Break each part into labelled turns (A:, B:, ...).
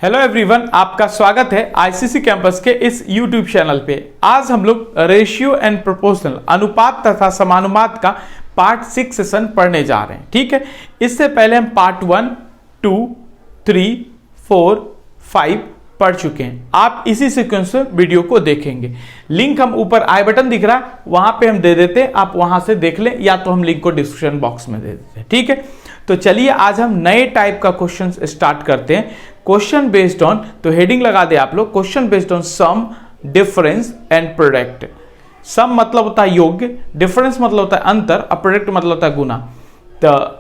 A: Hello everyone, आपका स्वागत है आईसीसी कैंपस के इस यूट्यूब चैनल पे। आज हम लोग रेशियो एंड प्रोपोर्शनल अनुपात तथा समानुपात का पार्ट 6 सेशन पढ़ने जा रहे हैं। ठीक है, इससे पहले हम पार्ट 1, 2, 3, 4, 5 पढ़ चुके हैं। आप इसी सीक्वेंस में वीडियो को देखेंगे। लिंक हम ऊपर आई बटन दिख रहा है वहां पे हम दे देते हैं, आप वहां से देख लें, या तो हम लिंक को डिस्क्रिप्शन बॉक्स में दे देते हैं। ठीक है, तो चलिए आज हम नए टाइप का क्वेश्चन स्टार्ट करते हैं। क्वेश्चन बेस्ड ऑन, तो हेडिंग लगा दे आप लोग, question based on sum, difference and product. Sum मतलब होता है योग, डिफरेंस मतलब होता है अंतर, और प्रोडक्ट मतलब होता है गुना। तो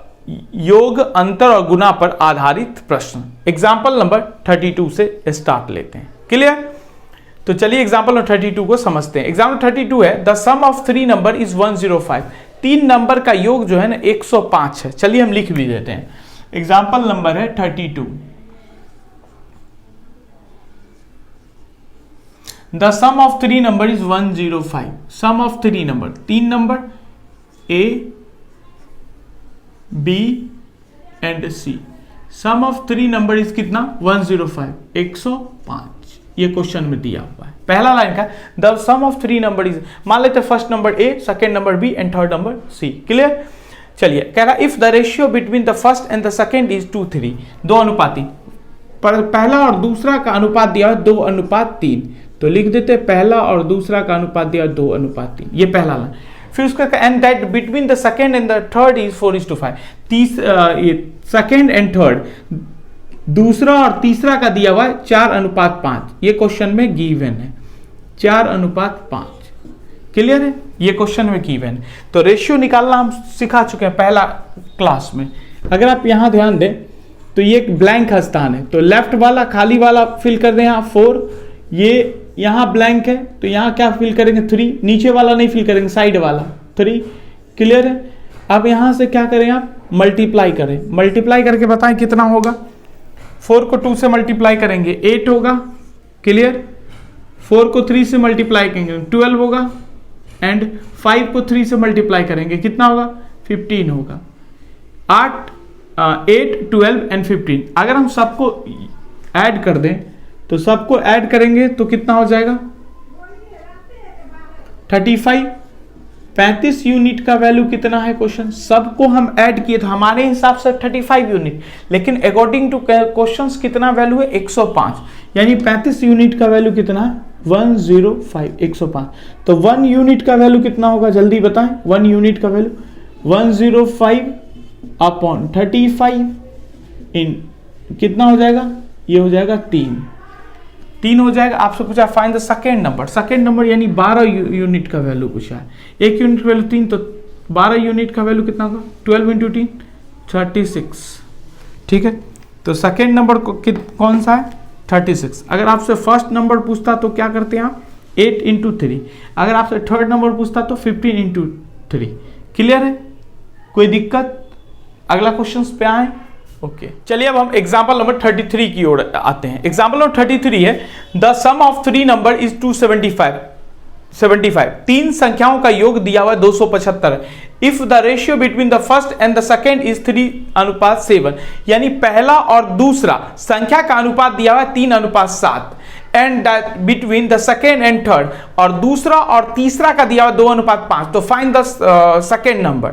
A: योग, अंतर और गुना पर आधारित प्रश्न। एग्जाम्पल नंबर 32 से स्टार्ट लेते हैं। क्लियर? तो चलिए एग्जाम्पल नंबर 32 को समझते हैं। एग्जाम्पल 32 है, the sum of 3 number is 105। 3 number का योग जो है ना 105 है। चलिए हम लिख भी देते हैं। एग्जाम्पल नंबर है 32। The sum of 3 number is 105। Sum of 3 number, 3 number A, B and C. Sum of 3 number is कितना? 105, 105। ये क्वेश्चन में दिया हुआ है। पहला लाइन का the sum of 3 number is, मान लेते first number A, second number B and third number C. Clear? चलिए, कह रहा if the ratio between the first and the second is 2:3, 2 अनुपाती। पर पहला और दूसरा का अनुपात दिया 2:3, तो लिख देते पहला और दूसरा का अनुपात दिया 2:3। ये पहला लाइन। फिर उसका and that between the second and the third is 4:5। ये सेकेंड एंड थर्ड, दूसरा और तीसरा का दिया हुआ है 4:5। ये क्वेश्चन में गिवन है 4:5। क्लियर है? ये क्वेश्चन में गिवन है। तो रेशियो निकालना हम सिखा चुके हैं पहला क्लास में। अगर आप यहां ध्यान दें तो ये एक ब्लैंक स्थान है, तो लेफ्ट वाला खाली वाला फिल कर दें यहां 4, ये यहां ब्लैंक है तो यहां क्या फिल करेंगे 3, नीचे वाला नहीं फिल करेंगे, साइड वाला 3। क्लियर है? अब यहां से क्या करें आप? मल्टीप्लाई करें। मल्टीप्लाई करके बताएं कितना होगा। 4 को 2 से मल्टीप्लाई करेंगे 8 होगा। क्लियर? 4 को 3 से मल्टीप्लाई करेंगे 12 होगा, एंड 5 को 3 से मल्टीप्लाई करेंगे कितना होगा? 15 होगा। 8, 12 एंड 15। अगर हम सबको ऐड कर दें तो सबको ऐड करेंगे तो कितना हो जाएगा? 35। 35 यूनिट का वैल्यू कितना है? क्वेश्चन सबको हम ऐड किए तो हमारे हिसाब से 35 यूनिट, लेकिन अकॉर्डिंग टू क्वेश्चंस कितना वैल्यू है? 105। यानी 35 यूनिट का वैल्यू कितना है? 105, 105। तो 1 यूनिट का वैल्यू कितना होगा? जल्दी बताएं। 1 यूनिट का वैल्यू 105/35 इन कितना हो जाएगा? ये हो जाएगा 3 हो जाएगा। आपसे पूछा find the second number. Second number यानी 12 यूनिट का वैल्यू पूछा है। 1 यूनिट का वैल्यू 3, तो 12 यूनिट का वैल्यू कितना होगा? 12 × 3 36। ठीक है, तो सेकेंड नंबर कौन सा है? 36। अगर आपसे फर्स्ट नंबर पूछता तो क्या करते हैं आप? 8 × 3। अगर आपसे थर्ड नंबर पूछता तो 15 × 3। क्लियर है? कोई दिक्कत? अगला क्वेश्चन पे आए। ओके, चलिए अब हम एग्जाम्पल नंबर 33 की ओर आते हैं। एग्जाम्पल नंबर 33 है, the sum of 3 number is 275। 3 संख्याओं का योग दिया हुआ 275 है। If the ratio between the first and the second is 3:7, यानी पहला और दूसरा संख्या का अनुपात दिया हुआ है 3:7, and between the second and third, और दूसरा और तीसरा का दिया हुआ 2:5। तो फाइंड द सेकेंड नंबर,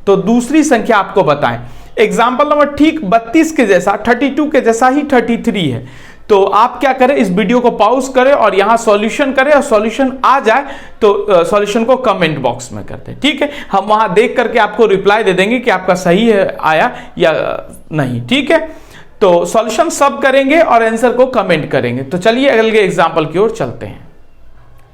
A: तो दूसरी संख्या आपको बताएं। एग्जाम्पल नंबर ठीक 32 के जैसा, 32 के जैसा ही 33 है। तो आप क्या करें, इस वीडियो को पॉज करें और यहां सॉल्यूशन करें, और सॉल्यूशन आ जाए तो सॉल्यूशन को कमेंट बॉक्स में करते हैं। ठीक है, हम वहां देख करके आपको रिप्लाई दे देंगे कि आपका सही है आया या नहीं। ठीक है, तो सॉल्यूशन सब करेंगे और आंसर को कमेंट करेंगे। तो चलिए अगले एग्जाम्पल की ओर चलते हैं।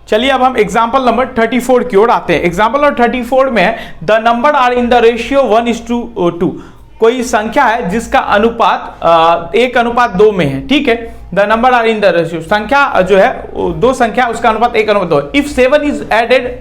A: चलिए अब हम एग्जाम्पल नंबर 34 की ओर आते हैं। एग्जाम्पल नंबर 34 में है, the number are in the ratio 1:2। कोई संख्या है जिसका अनुपात 1:2 में है। ठीक है, the number are in the ratio, संख्या जो है 2 संख्या उसका अनुपात 1:2 है। If 7 is added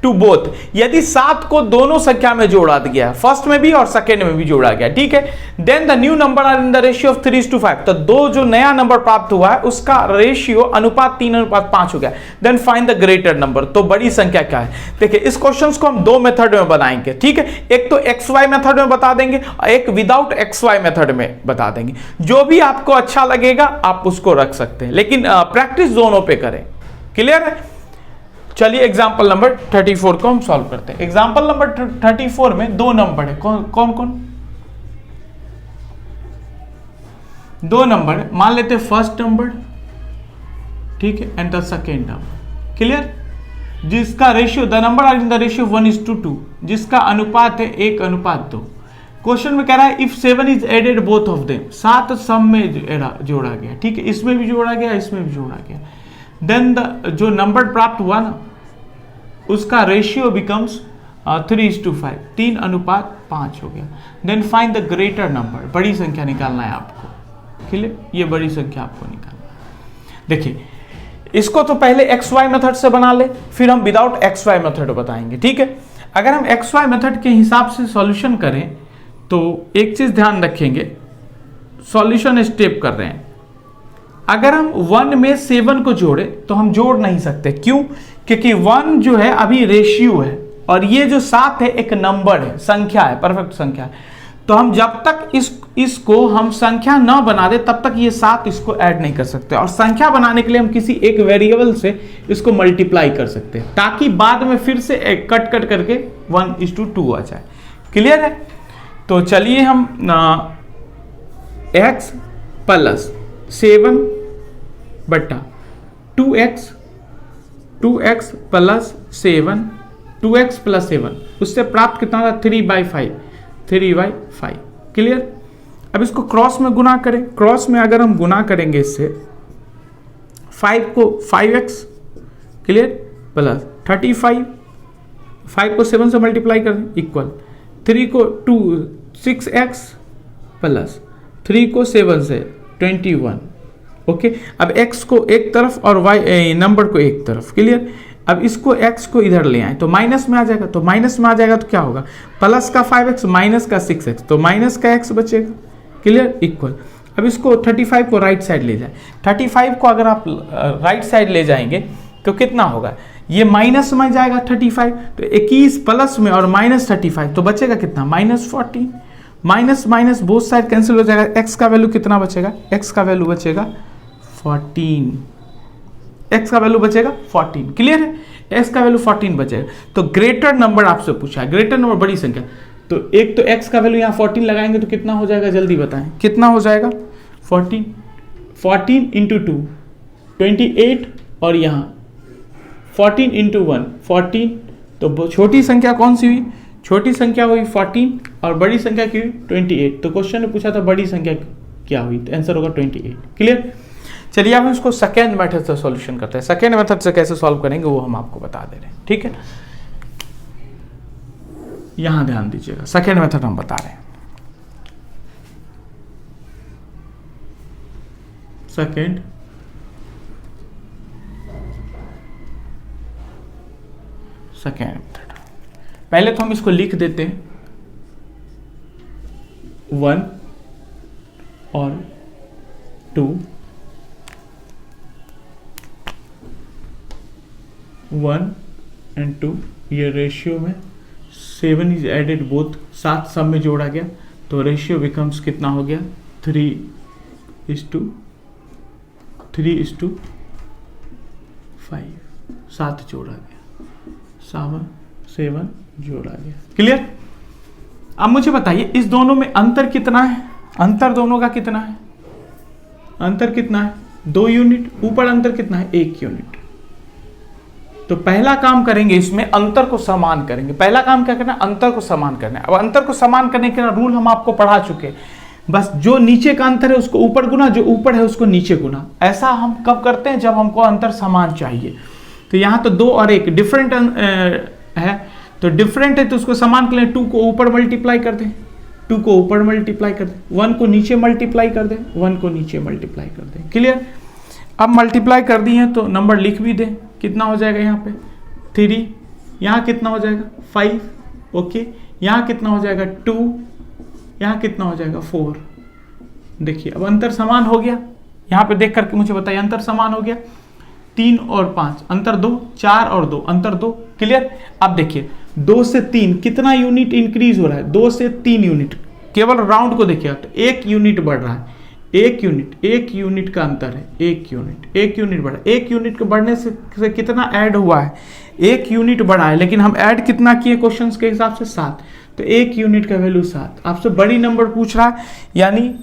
A: to both, यदि 7 को दोनों संख्या में जोड़ा गया, फर्स्ट में भी और सेकेंड में भी जोड़ा गया, ठीक है, then the new number are in the ratio of 3:5, तो दो जो नया नंबर प्राप्त हुआ है उसका रेशियो अनुपात 3:5 हो गया, then find the greater number, तो बड़ी संख्या क्या है। देखिए इस क्वेश्चन को हम दो मेथड में बनाएंगे, ठीक है, एक तो XY मेथड में बता देंगे और एक विदाउट XY मेथड में बता देंगे, जो भी आपको अच्छा लगेगा आप उसको रख सकते हैं, लेकिन प्रैक्टिस दोनों पे करें। क्लियर है। चलिए एग्जाम्पल नंबर 34 को हम सॉल्व करते हैं। एग्जाम्पल नंबर 34 में दो नंबर है, कौन कौन दो नंबर है, मान लेते हैं फर्स्ट नंबर, ठीक है, and the second number. Clear. जिसका ratio, the number are in the ratio 1:2, जिसका अनुपात है 1:2। क्वेश्चन में कह रहा है if 7 is added both of them, 7 सब में जोड़ा गया, ठीक है, इसमें भी जोड़ा गया, इसमें भी जोड़ा गया, देन द जो नंबर प्राप्त हुआ ना उसका रेशियो बिकम्स 3:5, 3:5 हो गया, then find the greater number, बड़ी संख्या निकालना है आपको। क्लियर, ये बड़ी संख्या आपको निकालना है। देखिए इसको तो पहले XY मेथड से बना ले, फिर हम विदाउट XY मेथड बताएंगे, ठीक है। अगर हम XY मेथड के हिसाब से सॉल्यूशन करें तो एक चीज ध्यान रखेंगे, सॉल्यूशन स्टेप कर रहे हैं, अगर हम 1 में 7 को जोड़े तो हम जोड़ नहीं सकते, क्यों, क्योंकि 1 जो है अभी रेशियो है और ये जो 7 है एक नंबर है, संख्या है, परफेक्ट संख्या है, तो हम जब तक इसको हम संख्या ना बना दे तब तक ये 7 इसको ऐड नहीं कर सकते, और संख्या बनाने के लिए हम किसी एक वेरिएबल से इसको मल्टीप्लाई कर सकते हैं ताकि बाद में फिर से कट करके 1:2 आ जाए। क्लियर है। तो चलिए हम x प्लस 7 बट्टा 2x प्लस 7, 2x प्लस 7, उससे प्राप्त कितना था 3/5। क्लियर। अब इसको क्रॉस में गुना करें, क्रॉस में अगर हम गुना करेंगे इससे 5 को 5x, क्लियर, प्लस 35, 5 को 7 से मल्टीप्लाई कर दें इक्वल 3 को 6x प्लस 3 को 7 से 21। ओके, अब x को एक तरफ और y नंबर को एक तरफ। क्लियर। अब इसको x को इधर ले आए तो माइनस में आ जाएगा, तो माइनस में आ जाएगा तो क्या होगा, प्लस का 5x माइनस का 6x, तो माइनस का x बचेगा। Clear, equal. अब इसको 35 को राइट साइड ले जाए, 35 को अगर आप राइट साइड ले जाएंगे तो कितना होगा, ये माइनस में जाएगा 35, तो 21 प्लस में और माइनस 35, तो बचेगा कितना, -14। Minus minus both side cancel हो जाएगा, x का वैल्यू कितना बचेगा, x का वैल्यू बचेगा 14, x का वैल्यू बचेगा 14। क्लियर है, x का वैल्यू 14 बचेगा। तो ग्रेटर नंबर आपसे पूछा है, ग्रेटर नंबर बड़ी संख्या, तो एक तो x का वैल्यू यहाँ 14 लगाएंगे तो कितना हो जाएगा, जल्दी बताएं कितना हो जाएगा, 14 इंटू 2 28, और यहाँ 14 इंटू 1 14, तो छोटी संख्या कौन सी हुई, छोटी संख्या हुई 14 और बड़ी संख्या की 28। तो क्वेश्चन ने पूछा था बड़ी संख्या क्या हुई, तो आंसर होगा 28। क्लियर। चलिए अब हम इसको सेकेंड मेथड से सॉल्यूशन करते हैं। सेकेंड मेथड से कैसे सॉल्व करेंगे वो हम आपको बता दे रहे हैं, ठीक है। यहां ध्यान दीजिएगा, सेकेंड मेथड हम बता रहे हैं। सेकेंड मेथड, पहले तो हम इसको लिख देते हैं 1 और 2, 1 and 2, ये रेशियो में 7 इज एडेड बोथ, 7 सब में जोड़ा गया, तो रेशियो बिकम्स कितना हो गया 3:5, 7 जोड़ा गया, 7 जोड़ा गया। क्लियर। अब मुझे बताइए इस दोनों में अंतर कितना है, अंतर दोनों का कितना है, अंतर कितना है 2 यूनिट, ऊपर अंतर कितना है 1 यूनिट। तो पहला काम करेंगे इसमें अंतर को समान करेंगे, पहला काम क्या करना है, अंतर को समान करना है। अब अंतर को समान करने का रूल हम आपको पढ़ा चुके, बस जो नीचे का अंतर है उसको ऊपर गुना, जो ऊपर है उसको नीचे गुना। ऐसा हम कब करते हैं, जब हमको अंतर समान चाहिए। तो यहाँ तो 2 और 1 डिफरेंट है, तो डिफरेंट है तो उसको समान के लिए 2 को ऊपर मल्टीप्लाई कर दें, 2 को ऊपर मल्टीप्लाई कर दें, 1 को नीचे मल्टीप्लाई कर दें, 1 को नीचे मल्टीप्लाई कर दें। क्लियर। अब मल्टीप्लाई कर दी है तो नंबर लिख भी दें, कितना हो जाएगा यहाँ पे 3, यहाँ कितना हो जाएगा 5, ओके, यहाँ कितना हो जाएगा 2, यहाँ कितना हो जाएगा 4। देखिए अब अंतर समान हो गया, यहाँ पे देख करके मुझे बताइए अंतर समान हो गया। 3 और 5 अंतर 2, 4 और 2 अंतर 2, क्लियर। अब देखिए 2 से 3 कितना यूनिट इंक्रीज हो रहा है, 2 से 3 यूनिट, केवल राउंड को देखिए तो 1 यूनिट बढ़ रहा है, 1 यूनिट का अंतर है, 1 यूनिट बढ़ा, 1 यूनिट के बढ़ने से कितना ऐड हुआ है, 1 यूनिट बढ़ा है, लेकिन हम ऐड कितना किए क्वेश्चंस के हिसाब से 7, तो 1 यूनिट का वैल्यू 7। आपसे बड़ी नंबर पूछ रहा है, यानी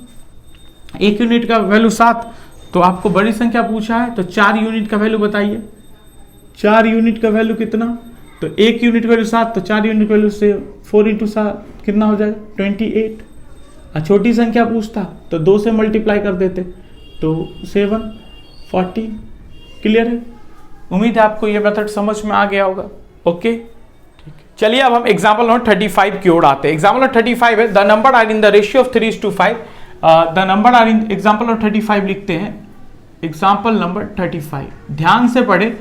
A: 1 यूनिट का वैल्यू 7, तो आपको बड़ी संख्या पूछा है, तो 4 यूनिट का वैल्यू बताइए, 4 यूनिट का वैल्यू कितना, तो 1 यूनिट का वैल्यू 7, तो 4 यूनिट का वैल्यू से 4 × 7 कितना हो जाएगा 28। छोटी संख्या पूछता तो 2 से मल्टीप्लाई कर देते, तो 7 40। क्लियर है, उम्मीद है आपको ये मेथड समझ में आ गया होगा। ओके ठीक है, चलिए अब हम एग्जाम्पल नंबर 35 की ओर आते हैं। एग्जाम्पल नंबर 35 है the number are in the ratio of 3:5। The number are in, example number 35 लिखते हैं, एग्जाम्पल नंबर 35 ध्यान से पढ़े।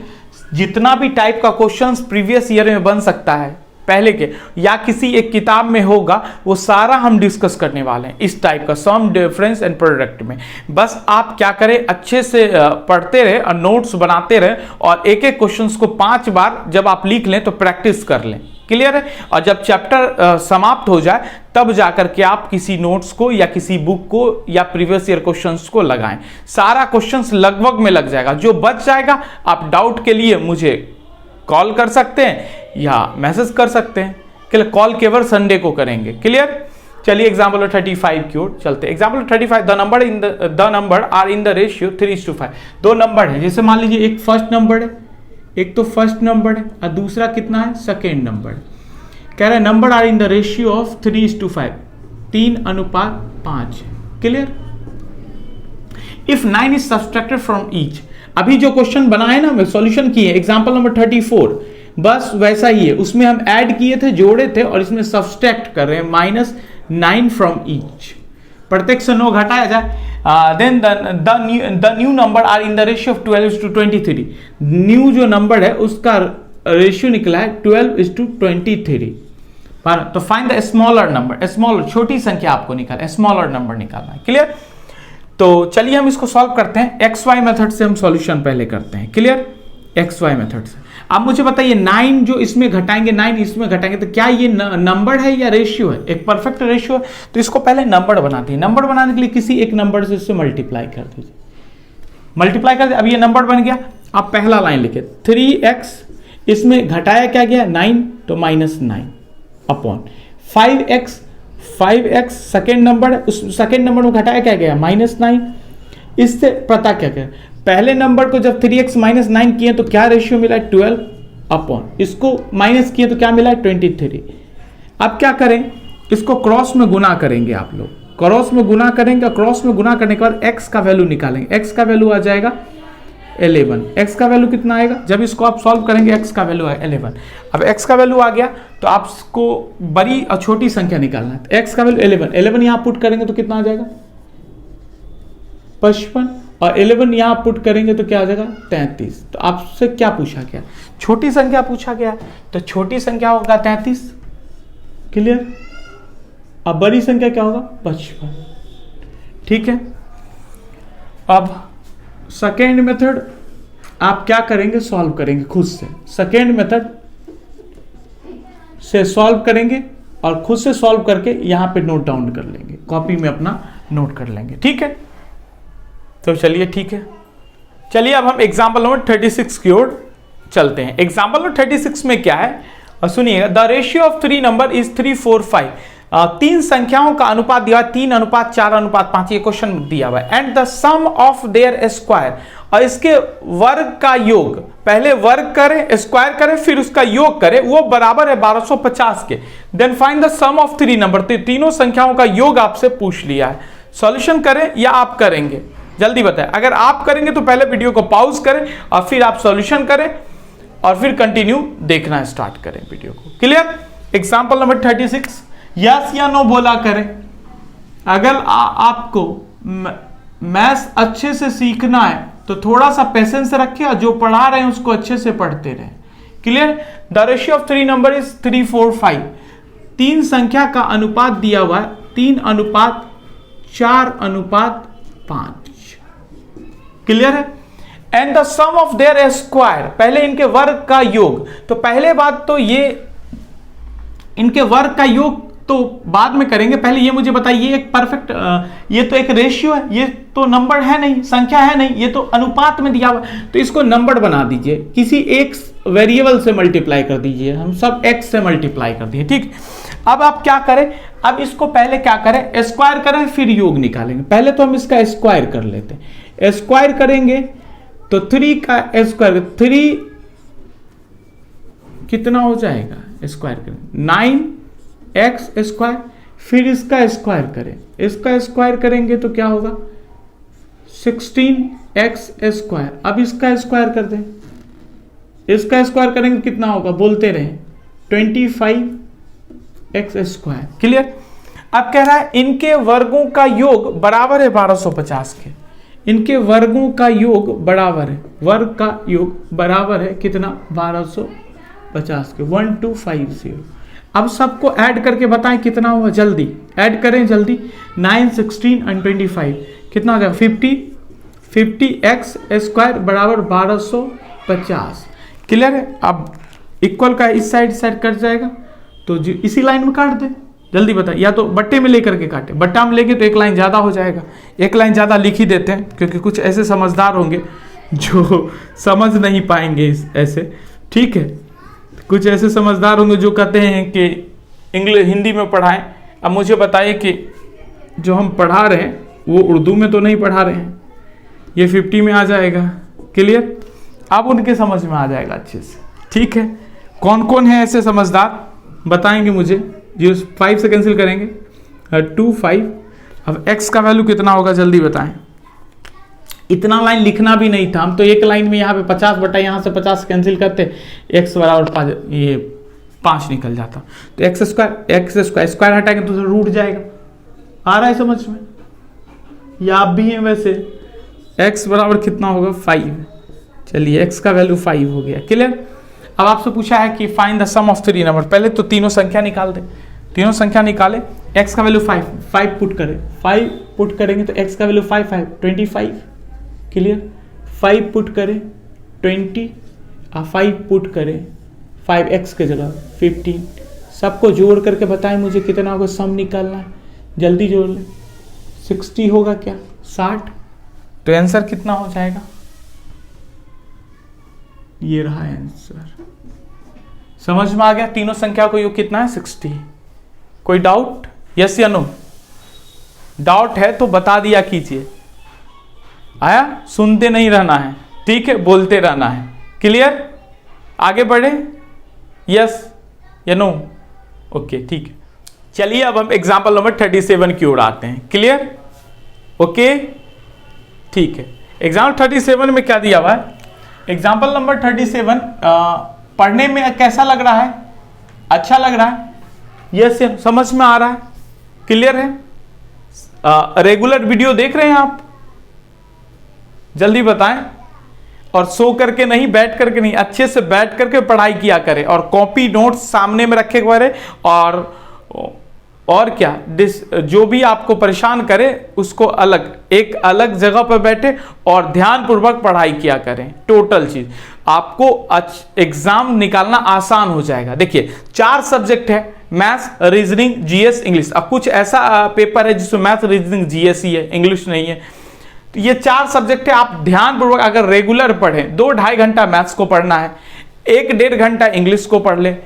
A: जितना भी टाइप का क्वेश्चंस प्रीवियस ईयर में बन सकता है पहले के या किसी एक किताब में होगा, वो सारा हम डिस्कस करने वाले हैं इस टाइप का सम डिफरेंस एंड प्रोडक्ट में। बस आप क्या करें, अच्छे से पढ़ते रहे और नोट्स बनाते रहे, और एक एक क्वेश्चंस को 5 बार जब आप लिख लें तो प्रैक्टिस कर लें। क्लियर है, और जब चैप्टर समाप्त हो जाए तब जाकर के आप किसी नोट्स को या किसी बुक को या प्रीवियस ईयर क्वेश्चंस को लगाएं। सारा क्वेश्चंस लगभग में लग जाएगा, जो बच जाएगा आप डाउट के लिए मुझे कॉल कर सकते हैं या मैसेज कर सकते हैं। क्लियर, कॉल केवल संडे को करेंगे। क्लियर, चलिए एग्जाम्पल 35 की ओर चलते हैं। Example 35 the number are in the ratio 3:5। 2 number है, जैसे मान लीजिए एक फर्स्ट नंबर है, एक तो फर्स्ट नंबर है और दूसरा कितना है सेकेंड नंबर है। कह रहे हैं number are in the ratio of 3:5, 3:5 है। Clear, if 9 is subtracted from each. अभी जो क्वेश्चन बनाए ना, मैं सॉल्यूशन किए एग्जाम्पल नंबर 34, बस वैसा ही है, उसमें हम ऐड किए थे, जोड़े थे, और इसमें सब्सट्रैक्ट कर रहे हैं -9 फ्रॉम ईच। प्रत्येक से 9 घटाया जाए, then the new number are in the ratio of 12:23। New जो नंबर है उसका रेशियो निकला है 12:23। तो find the smaller number, smaller छोटी संख्या आपको निकालना, स्मॉलर नंबर निकालना है। क्लियर, तो चलिए हम इसको सॉल्व करते हैं। XY मेथड से हम सॉल्यूशन पहले करते हैं। क्लियर, XY मेथड से। अब मुझे बताइए 9 जो इसमें घटाएंगे, 9 इसमें घटाएंगे, तो क्या ये नंबर है या रेशियो है? एक परफेक्ट रेशियो है, तो इसको पहले नंबर बनाते हैं। नंबर बनाने के लिए किसी एक नंबर से इससे मल्टीप्लाई कर दीजिए, मल्टीप्लाई कर दीजिए। अब ये नंबर बन गया। अब पहला लाइन लिखे 3x, इसमें घटाया क्या गया 9, तो -9 अपॉन 5x सेकेंड नंबर है, उस सेकेंड नंबर में घटाया क्या गया -9। इससे पता क्या क्या, पहले नंबर को जब 3x -9 किए तो क्या रेशियो मिला 12 अपॉन, इसको माइनस किए तो क्या मिला 23। अब क्या करें, इसको क्रॉस में गुना करेंगे। आप लोग क्रॉस में गुना करेंगे, क्रॉस में गुना करने के बाद x का वैल्यू निकालेंगे। x का वैल्यू आ जाएगा 11। x का वैल्यू कितना आएगा, जब इसको आप सॉल्व करेंगे x का वैल्यू है 11। अब x का वैल्यू आ गया तो आपको बड़ी और छोटी संख्या निकालना है। तो x का वैल्यू 11 यहां पुट करेंगे तो कितना आ जाएगा 55, और 11 यहां पुट करेंगे तो क्या आ जाएगा 33। तो आपसे क्या पूछा गया, छोटी संख्या पूछा गया, तो छोटी संख्या होगा 33। क्लियर, अब बड़ी संख्या क्या होगा 55। ठीक है, अब सेकेंड मेथड आप क्या करेंगे, सॉल्व करेंगे खुद से। सेकेंड मेथड से सॉल्व करेंगे और खुद से सॉल्व करके यहां पे नोट डाउन कर लेंगे, कॉपी में अपना नोट कर लेंगे। ठीक है, तो चलिए ठीक है, चलिए अब हम एग्जाम्पल नंबर 36 की ओर चलते हैं। एग्जाम्पल नंबर 36 में क्या है, और सुनिएगा, the ratio of 3 number is 3, 4, 5। 3 संख्याओं का अनुपात दिया, 3:4:5 ये क्वेश्चन दिया हुआ है। And the sum of their square, और इसके वर्ग का योग, पहले वर्ग करें, स्क्वायर करें, फिर उसका योग करें, वो बराबर है 1250 के। Then find the sum of 3 number, तीनों संख्याओं का योग आपसे पूछ लिया है। सॉल्यूशन करें या आप करेंगे, जल्दी बताएं। अगर आप करेंगे तो पहले वीडियो को पॉज करें और फिर आप सॉल्यूशन करें और फिर कंटिन्यू देखना स्टार्ट करें वीडियो को। क्लियर, एग्जाम्पल नंबर 36 यस या नो बोला करें। अगर आपको मैथ्स अच्छे से सीखना है तो थोड़ा सा पेशेंस रखें और जो पढ़ा रहे हैं उसको अच्छे से पढ़ते रहें। Clear? The ratio of 3 number is 3:4:5। 3 संख्या का अनुपात दिया हुआ है 3:4:5। क्लियर है? And the sum of their square, पहले इनके वर्ग का योग। तो पहले बात तो ये इनके वर्ग का योग तो बाद में करेंगे, पहले ये मुझे बताइए एक परफेक्ट, ये तो एक रेशियो है, ये तो नंबर है नहीं, संख्या है नहीं, ये तो अनुपात में दिया हुआ है, तो इसको नंबर बना दीजिए, किसी एक वेरिएबल से मल्टीप्लाई कर दीजिए, हम सब x से मल्टीप्लाई कर दिए, ठीक। अब आप क्या करें, अब इसको पहले क्या करें, स्क्वायर करें फिर योग निकालेंगे। पहले तो हम इसका स्क्वायर कर लेते हैं, स्क्वायर करेंगे तो 3 का स्क्वायर 3 कितना हो जाएगा, स्क्वायर करें 9x स्क्वायर, फिर इसका स्क्वायर करें, इसका स्क्वायर करेंगे तो क्या होगा 16x स्क्वायर। अब इसका स्क्वायर कर दें, इसका स्क्वायर करेंगे कितना होगा, बोलते रहे 25x स्क्वायर। क्लियर? अब कह रहा है इनके वर्गों का योग बराबर है 1250 के, इनके वर्गों का योग बराबर है, वर्ग का योग बराबर है कितना 1250 के, 1250। अब सबको ऐड करके बताएं कितना हुआ, जल्दी ऐड करें जल्दी, 9, 16 और 25 कितना हो जाएगा 50x स्क्वायर बराबर 1250। क्लियर है? अब इक्वल का इस साइड कट जाएगा तो इसी लाइन में काट दे, जल्दी बताए, या तो बट्टे में लेकर के काटे, बट्टा में लेंगे तो एक लाइन ज़्यादा हो जाएगा, एक लाइन ज़्यादा लिख ही देते हैं क्योंकि कुछ ऐसे समझदार होंगे जो समझ नहीं पाएंगे ऐसे, ठीक है। कुछ ऐसे समझदार होंगे जो कहते हैं कि इंग्लिश हिंदी में पढ़ाएं। अब मुझे बताइए कि जो हम पढ़ा रहे हैं वो उर्दू में तो नहीं पढ़ा रहे हैं, ये 50 में आ जाएगा। क्लियर? अब उनके समझ में आ जाएगा अच्छे से, ठीक है। कौन कौन है ऐसे समझदार बताएंगे मुझे, 5 से कैंसिल करेंगे 2, 5। अब x का वैल्यू कितना होगा जल्दी बताएं, इतना लाइन लिखना भी नहीं था, हम तो एक लाइन में यहाँ पे 50 बटा यहाँ से 50 कैंसिल करते, x बराबर 5, ये 5 निकल जाता, तो x स्क्वायर हटाएंगे तो रूट जाएगा। आ रहा है समझ में? या आप भी हैं वैसे, x बराबर कितना होगा 5। चलिए x का वैल्यू 5 हो गया। क्लियर? अब आपसे पूछा है कि find the sum of 3 number, पहले तो तीनों संख्या निकाल दे, तीनों संख्या निकाले, x का वैल्यू 5 पुट करें, 5 पुट करेंगे तो x का वैल्यू 5 25। क्लियर? 5 पुट करें 20 और 5 पुट करें 5x के जगह 15, सबको जोड़ करके बताएं मुझे कितना होगा, सम निकालना है, जल्दी जोड़ लें। 60 होगा क्या 60, तो आंसर कितना हो जाएगा, ये रहा आंसर। समझ में आ गया? तीनों संख्या को योग कितना है 60। कोई डाउट, यस या नो? डाउट है तो बता दिया कीजिए, आया? सुनते नहीं रहना है, ठीक है, बोलते रहना है। क्लियर? आगे बढ़े, यस या नो? ओके, ठीक है। चलिए अब हम एग्जाम्पल नंबर 37 की ओर आते हैं। क्लियर? ओके, ठीक है। एग्जाम्पल 37 में क्या दिया हुआ है, एग्जाम्पल नंबर 37 पढ़ने में कैसा लग रहा है, अच्छा लग रहा है, यस, समझ में आ रहा है, क्लियर है? रेगुलर वीडियो देख रहे हैं आप, जल्दी बताएं। और सो करके नहीं, बैठ करके नहीं, अच्छे से बैठ करके पढ़ाई किया करें और कॉपी नोट्स सामने में रखे करें, और क्या जो भी आपको परेशान करे उसको एक अलग जगह पर बैठे और ध्यानपूर्वक पढ़ाई किया करें। टोटल चीज आपको एग्जाम निकालना आसान हो जाएगा। देखिए 4 सब्जेक्ट है, मैथ्स, रीजनिंग, जीएस, इंग्लिश। अब कुछ ऐसा पेपर है जिसमें मैथ्स, रीजनिंग, जीएस ही है, इंग्लिश नहीं है, तो ये 4 सब्जेक्ट है। आप ध्यानपूर्वक अगर रेगुलर पढ़ें, 2-2.5 घंटा मैथ्स को पढ़ना है, 1-1.5 घंटा इंग्लिश को पढ़ ले,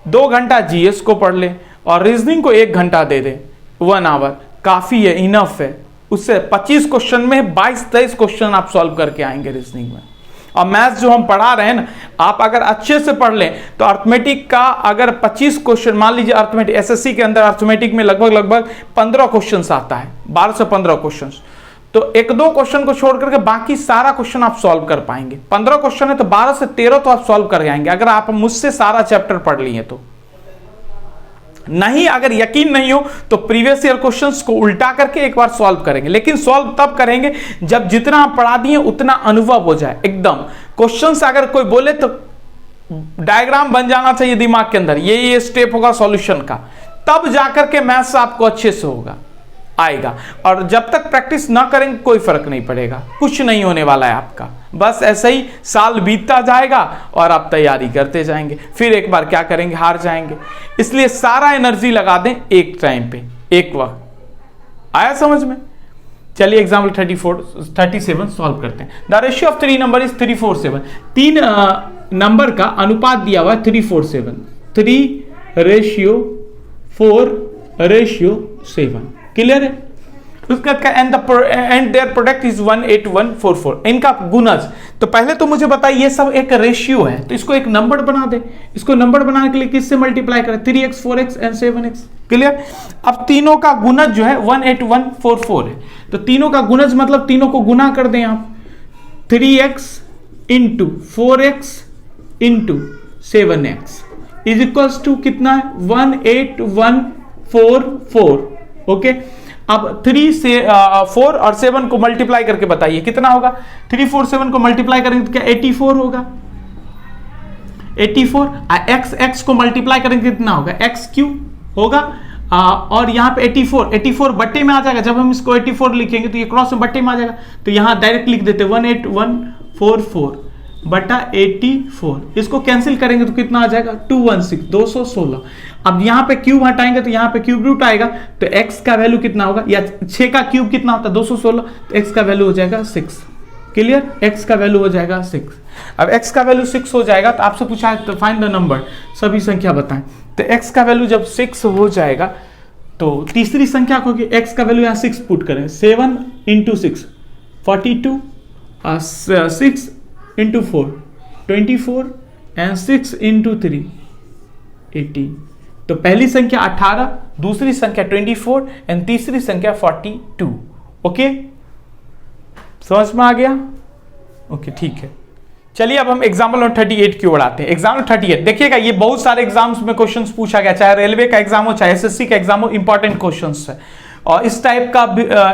A: 2 घंटा जीएस को पढ़ ले और रीजनिंग को 1 घंटा दे दे, 1 आवर काफी है, इनफ है। उससे 25 क्वेश्चन में 22-23 क्वेश्चन आप सॉल्व करके आएंगे रीजनिंग में। और मैथ्स जो हम पढ़ा रहे हैं ना, आप अगर अच्छे से पढ़ लें तो अर्थमेटिक का अगर 25 क्वेश्चन, मान लीजिए अर्थमेटिक एसएससी के अंदर अर्थमेटिक में लगभग 15 क्वेश्चन आता है, 12 से 15 क्वेश्चन, तो 1-2 क्वेश्चन को छोड़ करके बाकी सारा क्वेश्चन आप सॉल्व कर पाएंगे। 15 क्वेश्चन है तो 12 से 13 तो आप सॉल्व कर जाएंगे अगर आप मुझसे सारा चैप्टर पढ़ लिए तो। नहीं, अगर यकीन नहीं हो तो प्रीवियस ईयर क्वेश्चंस को उल्टा करके एक बार सॉल्व करेंगे, लेकिन सॉल्व तब करेंगे जब जितना आप पढ़ा दिए उतना अनुभव हो जाए एकदम। क्वेश्चंस अगर कोई बोले तो डायग्राम बन जाना चाहिए दिमाग के अंदर, ये स्टेप होगा सॉल्यूशन का, तब जाकर के मैथ्स आपको अच्छे से होगा आएगा। और जब तक प्रैक्टिस ना करेंगे कोई फर्क नहीं पड़ेगा, कुछ नहीं होने वाला है आपका, बस ऐसे ही साल बीतता जाएगा और आप तैयारी करते जाएंगे, फिर एक बार क्या करेंगे, हार जाएंगे। इसलिए सारा एनर्जी लगा दें एक टाइम पे, एक वक्त। आया समझ में? चलिए एग्जाम्पल 37 सॉल्व करते हैं। The ratio of 3 number is 347। 3 number का अनुपात दिया हुआ है 347, 3:4:7। क्लियर है? उसका एंड देयर प्रोडक्ट इज 18144। इनका गुणज, तो पहले तो मुझे बताइए ये सब एक रेशियो है, तो इसको एक नंबर बना दे। इसको नंबर बनाने के लिए किससे मल्टीप्लाई करें? 3x 4x and 7x। Clear? अब तीनों का गुणज जो है 18144 है, तो तीनों का गुणज मतलब तीनों को गुना कर दें आप, 3x into 4x into 7x is equals to कितना है? 18144। ओके, अब 3 से 4 और 7 को मल्टीप्लाई करके बताइए कितना होगा? 3 4 7 को मल्टीप्लाई करेंगे तो क्या 84 होगा? 84। x को मल्टीप्लाई करेंगे कितना होगा? x क्यूब होगा। और यहाँ पे 84 बट्टे में आ जाएगा। जब हम इसको 84 लिखेंगे तो ये क्रॉस में बट्टे में आ जाएगा, तो यहाँ डायरेक्ट लिख देते 18144 बटा 84। इसको कैंसिल करेंगे तो कितना आ जाएगा? 216, 216। अब यहाँ पे क्यूब हटाएंगे तो यहाँ पे क्यूब रूट आएगा, तो x का वैल्यू कितना होगा? या 6 का क्यूब कितना होता है? 216, तो x का वैल्यू हो जाएगा 6। क्लियर? x का वैल्यू हो जाएगा 6। अब x का वैल्यू 6 हो जाएगा तो आपसे पूछा है तो फाइंड द नंबर, सभी संख्या बताएं। तो x का वैल्यू जब 6 हो जाएगा तो तीसरी संख्या को x का वैल्यू यहाँ 6 पुट करें, 7 इंटू 6 42, 6 इंटू 4 24 एंड 6 इंटू 3 18। तो पहली संख्या 18, दूसरी संख्या 24 एंड तीसरी संख्या 42। ओके, समझ में आ गया? ओके, ठीक है। चलिए अब हम एग्जाम्पल नंबर 38 की ओर आते हैं। एग्जाम्पल 38 देखिएगा, ये बहुत सारे एग्जाम्स में क्वेश्चंस पूछा गया, चाहे रेलवे का एग्जाम हो चाहे एसएससी का एग्जाम हो, इंपॉर्टेंट क्वेश्चंस है। और इस टाइप का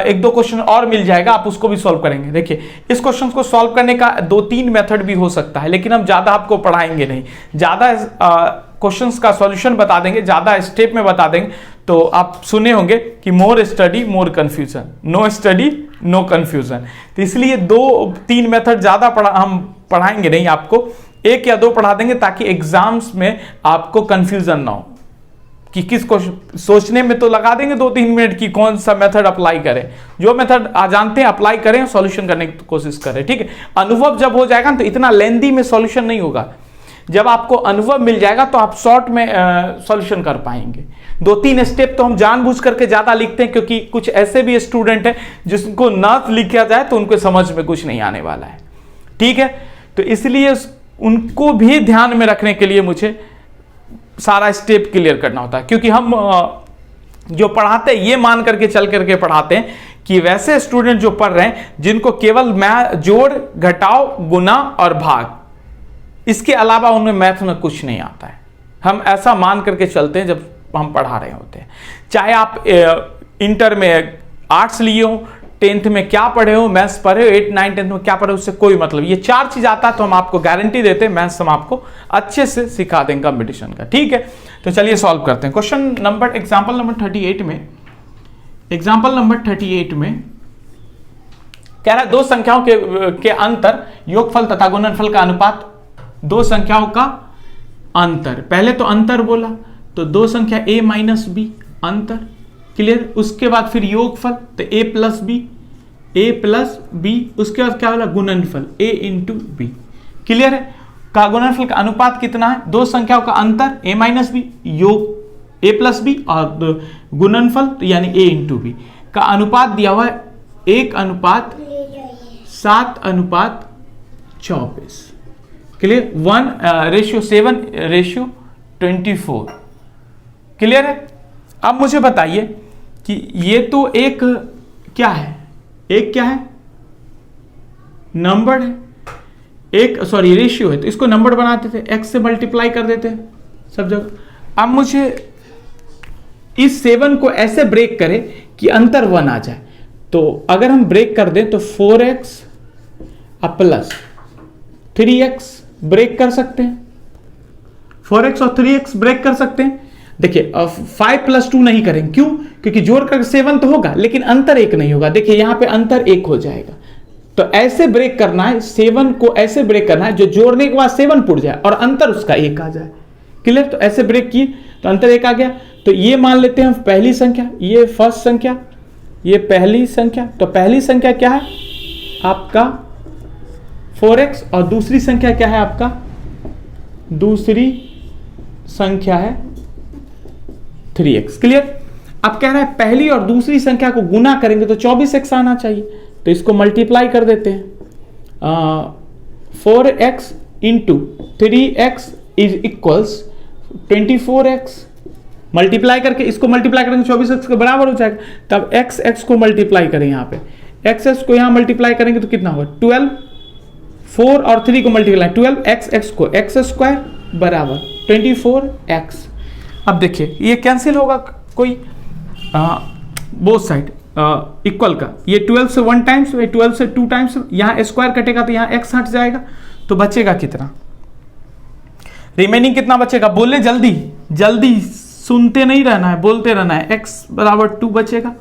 A: एक दो क्वेश्चन और मिल जाएगा, आप उसको भी सॉल्व करेंगे। देखिए, इस क्वेश्चन को सॉल्व करने का 2-3 मेथड भी हो सकता है, लेकिन हम ज्यादा आपको पढ़ाएंगे नहीं, ज्यादा क्वेश्चंस का सॉल्यूशन बता देंगे, ज्यादा स्टेप में बता देंगे। तो आप सुने होंगे कि more study more confusion, no study no confusion. तो इसलिए 2-3 मेथड ज्यादा हम पढ़ाएंगे नहीं, आपको 1 या 2 पढ़ा देंगे ताकि एग्जाम्स में आपको कंफ्यूजन ना हो कि किसको सोचने में तो लगा देंगे 2-3 मिनट की कौन सा मेथड अप्लाई करें। जो मेथड आ जानते हैं अप्लाई करें, सॉल्यूशन करने की कोशिश करें। ठीक है, अनुभव जब हो जाएगा ना तो इतना लेंदी में सॉल्यूशन नहीं होगा। जब आपको अनुभव मिल जाएगा तो आप शॉर्ट में सॉल्यूशन कर पाएंगे। 2-3 स्टेप तो हम जानबूझ करके ज्यादा लिखते हैं, क्योंकि कुछ ऐसे भी स्टूडेंट हैं जिसको ना लिखा जाए तो उनको समझ में कुछ नहीं आने वाला है। ठीक है, तो इसलिए उनको भी ध्यान में रखने के लिए मुझे सारा स्टेप क्लियर करना होता है, क्योंकि हम जो पढ़ाते हैं ये मान करके चल करके पढ़ाते हैं कि वैसे स्टूडेंट जो पढ़ रहे हैं जिनको केवल जोड़ घटाव गुना और भाग, इसके अलावा उनमें मैथ में कुछ नहीं आता है, हम ऐसा मान करके चलते हैं जब हम पढ़ा रहे होते हैं। चाहे आप इंटर में आर्ट्स लिए हो, 10th में क्या पढ़े हो, मैथ्स पढ़े हो, 8, 9, 10th में क्या पढ़े हो, उससे कोई मतलब। ये 4 चीज आता है तो हम आपको गारंटी देते हैं मैथ्स हम आपको अच्छे से सिखा देंगे कंपटीशन का। ठीक है, तो चलिए सॉल्व करते हैं। क्वेश्चन नंबर एग्जाम्पल नंबर 38 में कह रहा है 2 संख्याओं के अंतर योगफल तथा गुणनफल का अनुपात, 2 संख्याओं का अंतर। पहले तो अंतर बोला तो 2 संख्या a माइनस b अंतर। क्लियर? उसके बाद फिर योगफल तो a प्लस बी, उसके बाद क्या बोला? गुणनफल a इंटू बी। क्लियर है? का गुणनफल का अनुपात कितना है? 2 संख्याओं का अंतर a माइनस बी योग a प्लस बी, और गुणनफल तो यानी a इंटू बी का अनुपात दिया हुआ है 1:7:24। क्लियर? 1:7:24। क्लियर है? अब मुझे बताइए कि ये तो एक क्या है, नंबर है, रेशियो है, तो इसको नंबर बनाते थे, x से मल्टीप्लाई कर देते सब जगह। अब मुझे इस 7 को ऐसे ब्रेक करें कि अंतर 1 आ जाए, तो अगर हम ब्रेक कर दें तो 4x प्लस 3x ब्रेक कर सकते हैं। 4x और 3x ब्रेक कर सकते हैं। देखिए 5 + 2 नहीं करेंगे, क्यों? क्योंकि जोड़ कर 7 तो होगा लेकिन अंतर 1 नहीं होगा। देखिए यहां पे अंतर 1 हो जाएगा, तो ऐसे ब्रेक करना है, 7 को ऐसे ब्रेक करना है जो जोड़ने के बाद 7 पुट जाए और अंतर उसका 1 आ जाए। क्लियर? तो ऐसे ब्रेक किए तो अंतर 1 आ गया। तो ये मान लेते हैं हम पहली संख्या, ये फर्स्ट संख्या, ये पहली संख्या। तो पहली संख्या क्या है आपका 4x और दूसरी संख्या क्या है आपका, दूसरी संख्या है 3x। क्लियर? अब कह रहा है पहली और दूसरी संख्या को गुना करेंगे तो 24x आना चाहिए, तो इसको मल्टीप्लाई कर देते हैं। 4x into 3x is equals 24x। Multiply करके इसको मल्टीप्लाई करेंगे 24x के बराबर हो जाएगा। तब x को मल्टीप्लाई करें, यहाँ पे x को यहाँ मल्टीप्लाई करेंगे तो कितना होगा 12, 4 और 3 को मल्टीप्लाई 12, x को x² बराबर 24x। अब देखिए ये कैंसिल होगा, कोई बोथ साइड इक्वल का, ये 12 से 1 टाइम्स, 12 से 2 टाइम्स, यहाँ स्क्वायर कटेगा तो यहाँ x हट जाएगा, तो बचेगा कितना, रिमेनिंग कितना बचेगा, बोले जल्दी जल्दी, सुनते नहीं रहना है, बोलते रहना है। x बराबर 2 बचेगा।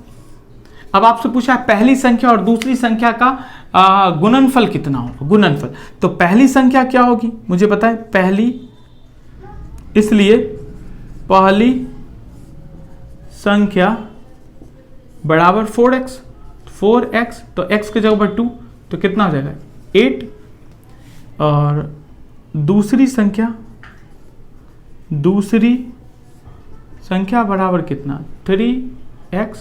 A: अब आपसे पूछा है पहली संख्या और दूसरी संख्या का गुणनफल कितना होगा, गुणनफल। तो पहली संख्या क्या होगी मुझे पता है, पहली, इसलिए पहली संख्या बराबर 4x, 4x तो x के जगह पर 2 तो कितना हो जाएगा 8, और दूसरी संख्या बराबर कितना 3x,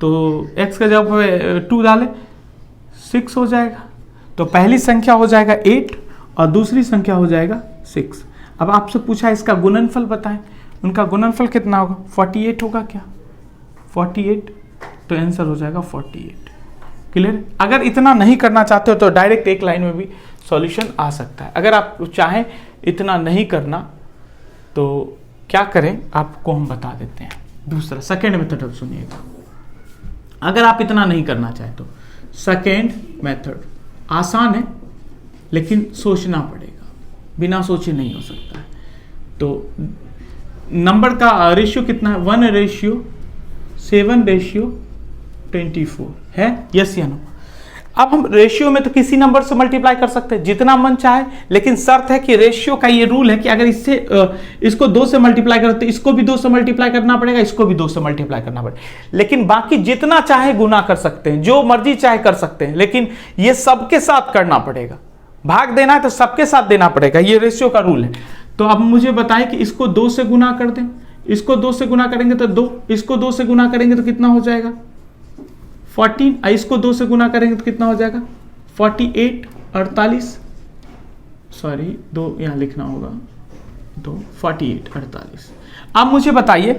A: तो x के जगह पर 2 डाले 6 हो जाएगा। तो पहली संख्या हो जाएगा 8 और दूसरी संख्या हो जाएगा 6। अब आपसे पूछा इसका गुणनफल बताएं, उनका गुणनफल कितना होगा 48 होगा क्या, 48, तो आंसर हो जाएगा 48। क्लियर? अगर इतना नहीं करना चाहते हो तो डायरेक्ट एक लाइन में भी सॉल्यूशन आ सकता है। अगर आप चाहें इतना नहीं करना तो क्या करें आपको हम बता देते हैं। दूसरा सेकेंड मेथड अब सुनिएगा, अगर आप इतना नहीं करना चाहे तो सेकेंड मेथड आसान है लेकिन सोचना पड़ेगा, बिना सोचे नहीं हो सकता है। तो नंबर का रेशियो कितना है 1:7:24 है, यस या नो। अब हम रेशियो में तो किसी नंबर से मल्टीप्लाई कर सकते हैं जितना मन चाहे, लेकिन शर्त है कि रेशियो का ये रूल है कि अगर इसको 2 से मल्टीप्लाई करें तो इसको भी 2 से मल्टीप्लाई करना पड़ेगा, इसको भी 2 से मल्टीप्लाई करना पड़ेगा। लेकिन बाकी जितना चाहे गुना कर सकते हैं, जो मर्जी चाहे कर सकते हैं, लेकिन ये सबके साथ करना पड़ेगा। भाग देना है तो सबके साथ देना पड़ेगा, ये रेशियो का रूल है। तो अब मुझे बताएं कि इसको 2 से गुना कर दें, इसको 2 से गुना करेंगे तो 2, इसको 2 से गुना करेंगे तो कितना हो जाएगा 14, इसको 2 से गुना करेंगे तो कितना हो जाएगा 48, 48, सॉरी 2 यहाँ लिखना होगा, 2, 48, 48। अब मुझे बताइए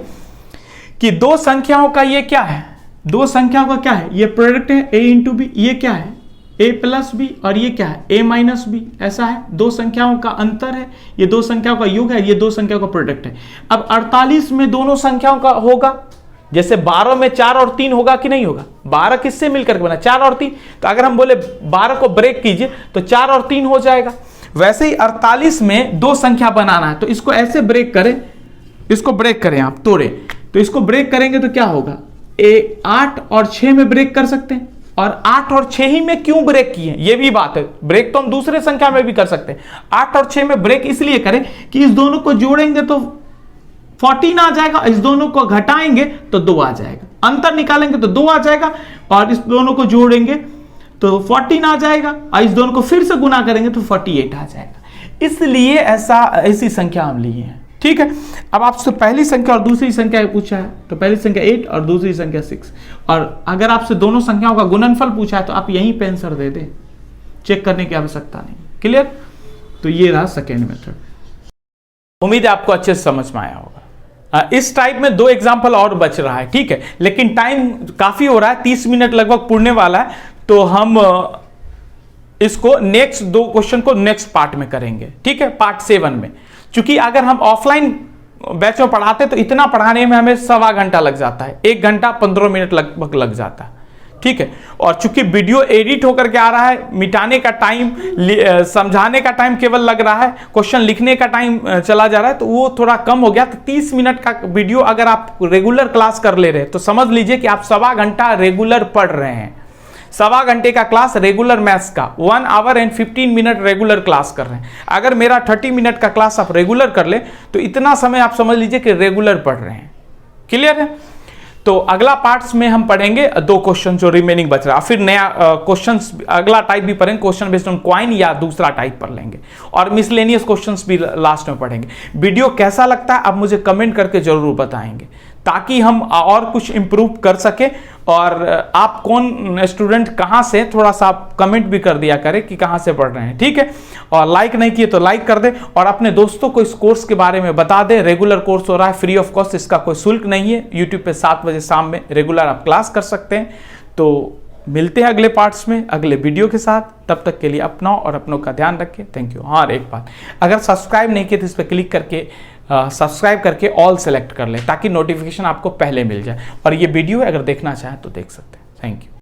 A: कि दो संख्याओं का ये क्या है, दो संख्याओं का क्या है, ये प्रोडक्ट है a इंटू बी, ये क्या है a प्लस बी, और ये क्या है a माइनस बी, ऐसा है। दो संख्याओं का अंतर है, ये दो संख्याओं का योग है, ये दो संख्याओं का प्रोडक्ट है। अब 48 में दोनों संख्याओं का होगा, जैसे 12 में 4 और 3 होगा कि नहीं होगा, 12 किससे मिलकर बना 4 और 3, तो अगर हम बोले 12 को ब्रेक कीजिए तो 4 और 3 हो जाएगा। वैसे ही 48 में दो संख्या बनाना है तो इसको ऐसे ब्रेक करें, इसको ब्रेक करें, आप तोड़े तो इसको ब्रेक करेंगे तो क्या होगा, 8 और 6 में ब्रेक कर सकते हैं। और 8 और 6 ही में क्यों ब्रेक किए, ये भी बात है, ब्रेक तो हम दूसरे संख्या में भी कर सकते हैं। 8 और 6 में ब्रेक इसलिए करें कि इस दोनों को जोड़ेंगे तो 14 आ जाएगा, इस दोनों को घटाएंगे तो 2 आ जाएगा, अंतर निकालेंगे तो 2 आ जाएगा, और इस दोनों को जोड़ेंगे तो 14 आ जाएगा, और इस दोनों को फिर से गुना करेंगे तो 48 आ जाएगा। इसलिए ऐसी संख्या हम लिए हैं, ठीक है। अब आपसे पहली संख्या और दूसरी संख्या पूछा है तो पहली संख्या 8 और दूसरी संख्या 6, और अगर आपसे दोनों संख्याओं का गुणनफल पूछा है तो आप यहीं पे आंसर दे दें, चेक करने की आवश्यकता नहीं। क्लियर? तो ये रहा सेकेंड मेथड। उम्मीद है आपको अच्छे से समझ में आया होगा। इस टाइप में 2 एग्जाम्पल और बच रहा है, ठीक है, लेकिन टाइम काफी हो रहा है, 30 मिनट लगभग पूरने वाला है, तो हम इसको नेक्स्ट 2 क्वेश्चन को नेक्स्ट पार्ट में करेंगे, ठीक है, पार्ट 7 में। क्योंकि अगर हम ऑफलाइन बैच में पढ़ाते तो इतना पढ़ाने में हमें 1.25 घंटा लग जाता है, 1 घंटा 15 मिनट लगभग लग जाता है, ठीक है। और चूंकि वीडियो एडिट होकर के आ रहा है, मिटाने का टाइम, समझाने का टाइम केवल लग रहा है, क्वेश्चन लिखने का टाइम चला जा रहा है, तो वो थोड़ा कम हो गया। तो 30 मिनट का वीडियो अगर आप रेगुलर क्लास कर ले रहे हैं तो समझ लीजिए कि आप 1.25 घंटा रेगुलर पढ़ रहे हैं। 1.25 घंटे का क्लास रेगुलर मैथ्स का 1 our and 15 minute regular class कर रहे हैं। अगर मेरा 30 मिनट का क्लास आप रेगुलर कर ले तो इतना समय आप समझ लीजिए कि रेगुलर पढ़ रहे हैं। क्लियर है? तो अगला पार्ट्स में हम पढ़ेंगे 2 क्वेश्चन जो रिमेनिंग बच रहा है, फिर नया क्वेश्चंस अगला टाइप भी पढ़ेंगे, क्वेश्चन बेस्ड ऑन कॉइन या दूसरा टाइप पढ़ लेंगे, और मिसलेनियस क्वेश्चंस भी लास्ट में पढ़ेंगे। वीडियो कैसा लगता है आप मुझे कमेंट करके जरूर बताएंगे, ताकि हम और कुछ इंप्रूव कर सके। और आप कौन स्टूडेंट कहाँ से, थोड़ा सा आप कमेंट भी कर दिया करें कि कहाँ से पढ़ रहे हैं, ठीक है। और लाइक नहीं किए तो लाइक कर दे, और अपने दोस्तों को इस कोर्स के बारे में बता दे। रेगुलर कोर्स हो रहा है, फ्री ऑफ कॉस्ट, इसका कोई शुल्क नहीं है। यूट्यूब पे 7 बजे शाम में रेगुलर आप क्लास कर सकते हैं। तो मिलते हैं अगले पार्ट्स में अगले वीडियो के साथ। तब तक के लिए अपना और अपनों का ध्यान रखें। Thank you. हाँ, एक बात, अगर सब्सक्राइब नहीं किए तो इस पर क्लिक करके सब्सक्राइब करके ऑल सेलेक्ट कर लें, ताकि नोटिफिकेशन आपको पहले मिल जाए। और ये वीडियो अगर देखना चाहें तो देख सकते हैं। Thank you.